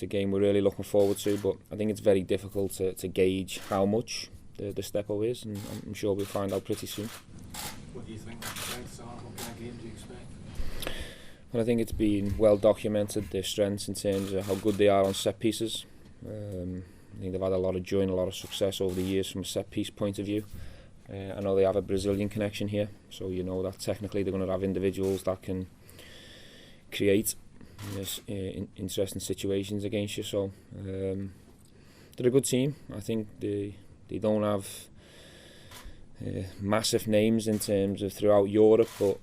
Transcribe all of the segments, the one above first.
it's a game we're really looking forward to, but I think it's very difficult to gauge how much the step-up is, and I'm sure we'll find out pretty soon. What do you think the strengths are? What kind of game do you expect? Well, I think it's been well documented, their strengths in terms of how good they are on set pieces. I think they've had a lot of joy and a lot of success over the years from a set piece point of view. I know they have a Brazilian connection here, so you know that technically they're going to have individuals that can create interesting situations against you. So they're a good team. I think they don't have massive names in terms of throughout Europe, but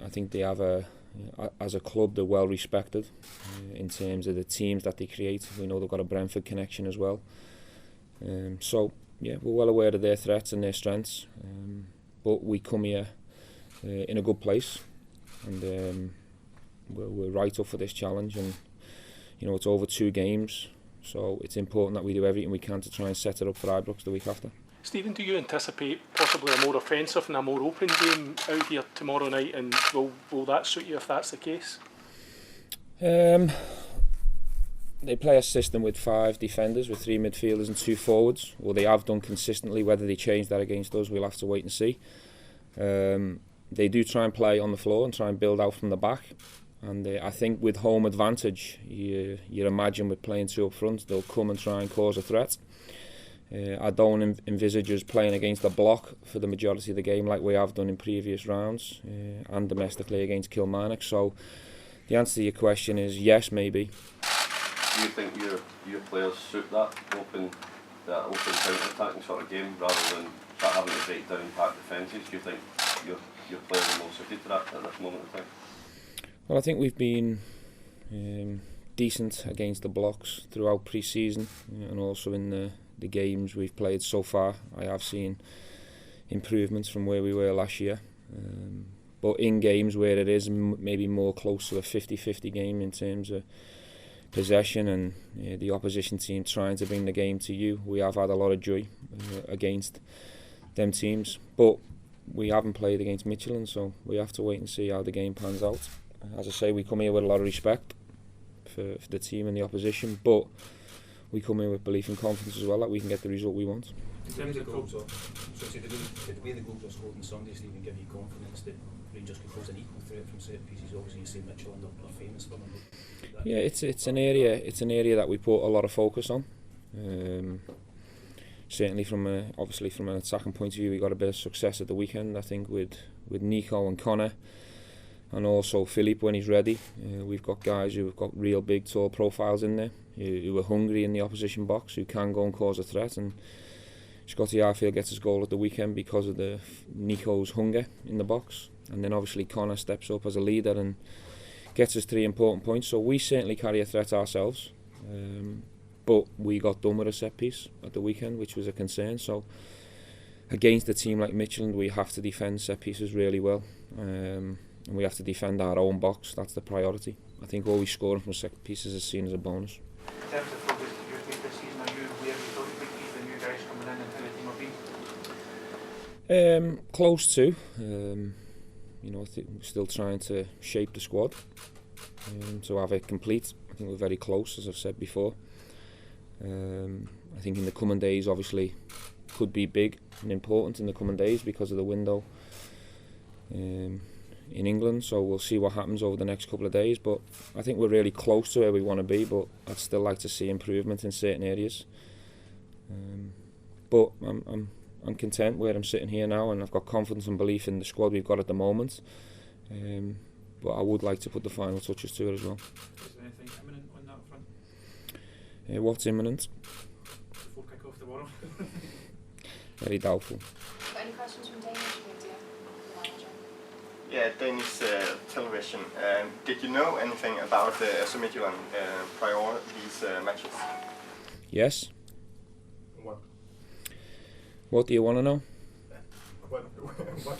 I think they have as a club they're well respected in terms of the teams that they create. We know they've got a Brentford connection as well. So yeah, we're well aware of their threats and their strengths, but we come here in a good place, and we're right up for this challenge. And you know, it's over 2 games, so it's important that we do everything we can to try and set it up for Ibrox the week after. Stephen, do you anticipate possibly a more offensive and a more open game out here tomorrow night, and will that suit you if that's the case? They play a system with 5 defenders, with 3 midfielders and 2 forwards. Well, they have done consistently. Whether they change that against us, we'll have to wait and see. They do try and play on the floor and try and build out from the back. And I think with home advantage, you imagine with playing 2 up front, they'll come and try and cause a threat. I don't envisage us playing against a block for the majority of the game like we have done in previous rounds and domestically against Kilmarnock. So the answer to your question is yes, maybe. Do you think your players suit that open counter-attacking sort of game rather than having to break down pack defences? Do you think your players are more suited to that at this moment in time? Well, I think we've been decent against the blocks throughout pre-season, and also in the games we've played so far. I have seen improvements from where we were last year, but in games where it is maybe more close to a 50-50 game in terms of possession and the opposition team trying to bring the game to you, we have had a lot of joy against them teams. But we haven't played against Michelin, so we have to wait and see how the game pans out. As I say, we come here with a lot of respect for the team and the opposition, but we come in with belief and confidence as well that we can get the result we want. In terms of goals, the way the goals are scored on Sunday, Stephen, give you confidence that Rangers can pose an equal threat from set pieces? Obviously, you say Michelin are famous for them. Yeah, it's an area that we put a lot of focus on. Certainly from an attacking point of view, we got a bit of success at the weekend. I think with Nico and Connor, and also Philippe when he's ready. We've got guys who've got real big, tall profiles in there, who are hungry in the opposition box, who can go and cause a threat. And Scotty Arfield gets his goal at the weekend because of Nico's hunger in the box. And then obviously Connor steps up as a leader and gets us 3 important points. So we certainly carry a threat ourselves. But we got done with a set piece at the weekend, which was a concern. So against a team like Michelin, we have to defend set pieces really well. And we have to defend our own box. That's the priority. I think always scoring from set pieces is seen as a bonus. In terms of focus that you've made this season, are you aware you thought you would be the new guys coming in and how the team will be? Close to. I think we're still trying to shape the squad to have it complete. I think we're very close, as I've said before. I think in the coming days, obviously, could be big and important in the coming days because of the window in England, so we'll see what happens over the next couple of days. But I think we're really close to where we want to be, but I'd still like to see improvement in certain areas. But I'm content where I'm sitting here now, and I've got confidence and belief in the squad we've got at the moment. But I would like to put the final touches to it as well. Is there anything imminent on that front? What's imminent? Before kick-off tomorrow? Very doubtful. Got any questions from Danish media? Yeah, Danish television. Did you know anything about AC Milan prior these matches? Yes. What? What do you want to know? What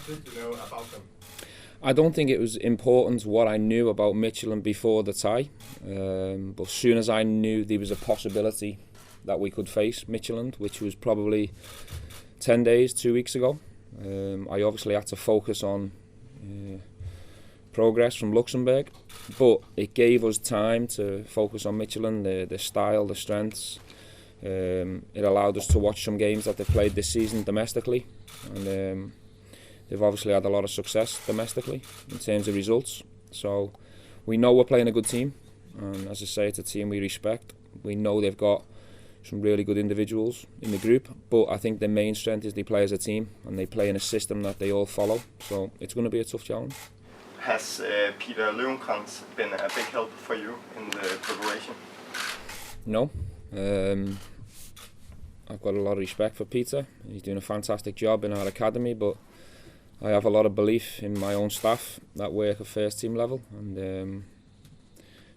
did you know about them? I don't think it was important what I knew about Michelin before the tie, but as soon as I knew there was a possibility that we could face Michelin, which was probably 10 days, 2 weeks ago, I obviously had to focus on progress from Luxembourg, but it gave us time to focus on Michelin, the style, the strengths. It allowed us to watch some games that they've played this season domestically, and they've obviously had a lot of success domestically in terms of results. So we know we're playing a good team, and as I say, it's a team we respect. We know they've got some really good individuals in the group, but I think their main strength is they play as a team and they play in a system that they all follow. So it's going to be a tough challenge. Has Peter Löwenkrantz been a big help for you in the preparation? No. I've got a lot of respect for Peter. He's doing a fantastic job in our academy, but I have a lot of belief in my own staff that work at first team level, and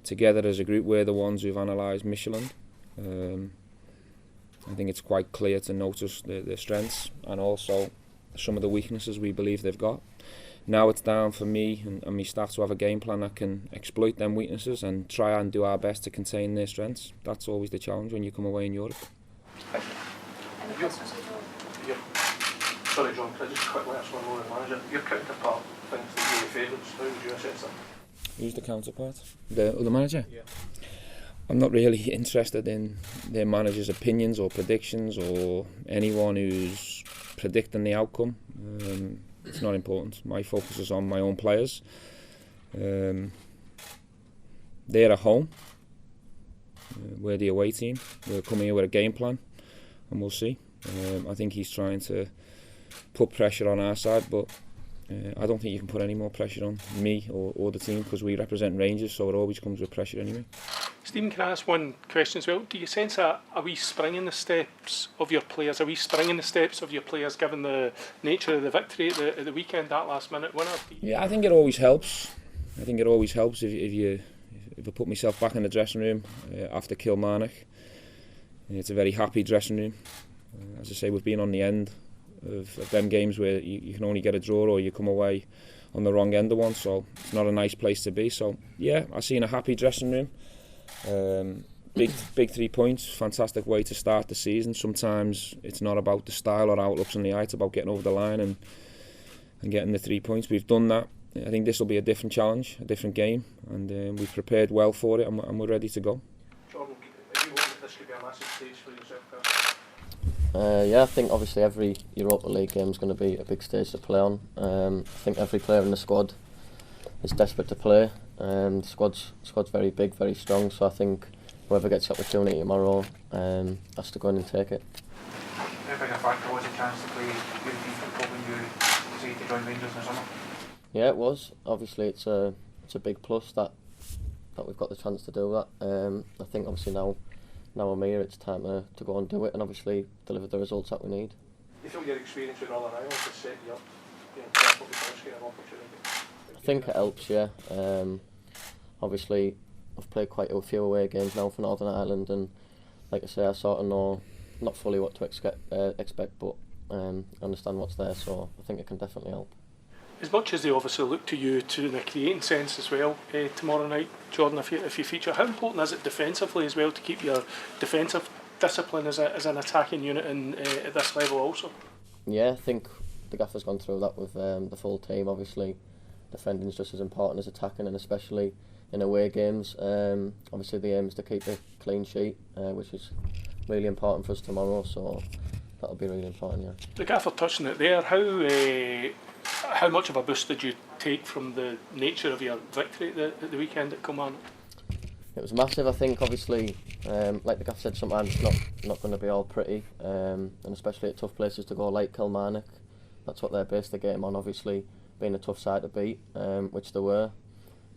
together as a group we're the ones who've analysed Michelin. I think it's quite clear to notice their strengths and also some of the weaknesses we believe they've got. Now it's down for me and my staff to have a game plan that can exploit them weaknesses and try and do our best to contain their strengths. That's always the challenge when you come away in Europe. Any questions for John? Sorry, John, can I just quickly ask one more manager? Your counterpart thinks that you're the favourites. How would you assess that? Who's the counterpart? The other manager? Yeah. I'm not really interested in their manager's opinions or predictions or anyone who's predicting the outcome. It's not important. My focus is on my own players. They're at home. We're the away team. We're coming here with a game plan, and we'll see. I think he's trying to put pressure on our side, but I don't think you can put any more pressure on me or the team, because we represent Rangers, so it always comes with pressure anyway. Stephen, can I ask one question as well? Do you sense a wee spring in the steps of your players? Are we springing the steps of your players given the nature of the victory at the weekend, that last minute winner? Yeah, I think it always helps. I think it always helps if I put myself back in the dressing room after Kilmarnock. It's a very happy dressing room. As I say, we've been on the end of them games where you can only get a draw or you come away on the wrong end of one, so it's not a nice place to be. So yeah, I see in a happy dressing room. Big 3 points, fantastic way to start the season. Sometimes it's not about the style or outlooks on the eye, it's about getting over the line and getting the 3 points. We've done that. I think this will be a different challenge, a different game, and we've prepared well for it, and we're ready to go. Jordan, are you hoping this could be a massive stage for yourself? Yeah, I think obviously every Europa League game is going to be a big stage to play on. I think every player in the squad is desperate to play. The squad's very big, very strong, so I think whoever gets the opportunity tomorrow has to go in and take it. How big a factor was a chance to play European football when you decided to join Rangers in the summer? Yeah, it was. Obviously, it's a big plus that we've got the chance to do that. I think obviously now I'm here, it's time to go and do it and obviously deliver the results that we need. You feel your experience with Northern Ireland has set you up, for the first kind of opportunity? I think it helps, yeah. Obviously, I've played quite a few away games now for Northern Ireland, and like I say, I sort of know not fully what to expect, but I understand what's there, so I think it can definitely help. As much as they obviously look to you in a creating sense as well tomorrow night, Jordan, if you feature, how important is it defensively as well to keep your defensive discipline as an attacking unit at this level also? Yeah, I think the gaffer's gone through that with the full team. Obviously, defending is just as important as attacking, and especially in away games. Obviously, the aim is to keep a clean sheet, which is really important for us tomorrow, so that'll be really important, yeah. The gaffer touching it there, how much of a boost did you take from the nature of your victory at the weekend at Kilmarnock? It was massive. I think obviously, like the gaffer said, sometimes it's not going to be all pretty, and especially at tough places to go like Kilmarnock. That's what they based the game on, obviously being a tough side to beat, which they were.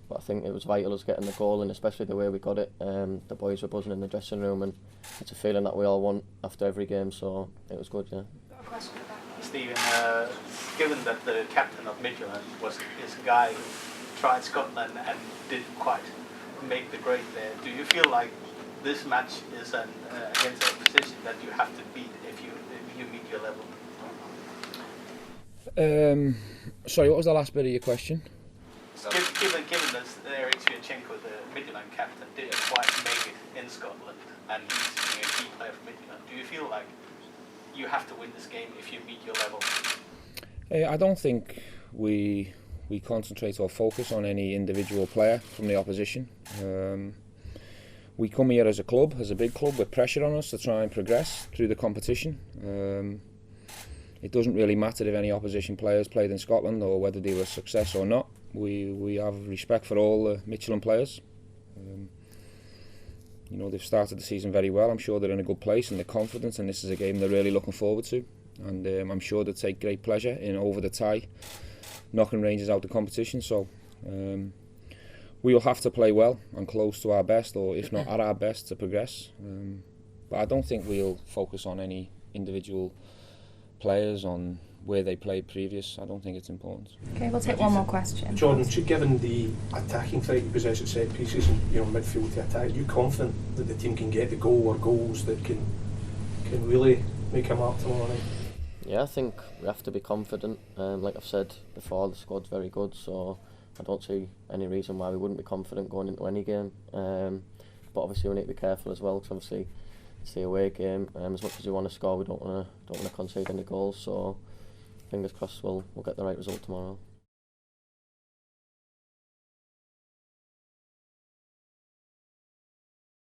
But I think it was vital us getting the goal, and especially the way we got it. The boys were buzzing in the dressing room, and it's a feeling that we all want after every game, so it was good, yeah. A question about Stephen, given that the captain of Midtjylland is a guy who tried Scotland and didn't quite make the grade there, do you feel like this match is against a position that you have to beat if you meet your level? Sorry, what was the last bit of your question? Given this, Erik Sviatchenko, the Midtjylland captain, didn't quite make it in Scotland, and he's being a key player for Midtjylland, do you feel like you have to win this game if you meet your level? I don't think we we concentrate our focus on any individual player from the opposition. We come here as a club, as a big club, with pressure on us to try and progress through the competition. It doesn't really matter if any opposition players played in Scotland or whether they were a success or not. We have respect for all the Michelin players. You know, they've started the season very well. I'm sure they're in a good place and they're confident, and this is a game they're really looking forward to. And I'm sure they take great pleasure in, over the tie, knocking Rangers out the competition. So we'll have to play well and close to our best, or if not at our best, to progress. But I don't think we'll focus on any individual players, on where they played previous. I don't think it's important. Okay, we'll take one more question. Jordan, given the attacking threat you possess at set pieces and midfield to attack, are you confident that the team can get the goal or goals that can really make a mark tomorrow night? Yeah, I think we have to be confident. Like I've said before, the squad's very good, so I don't see any reason why we wouldn't be confident going into any game. But obviously we need to be careful as well, because obviously it's the away game. As much as we want to score, we don't want to concede any goals. So fingers crossed we'll get the right result tomorrow.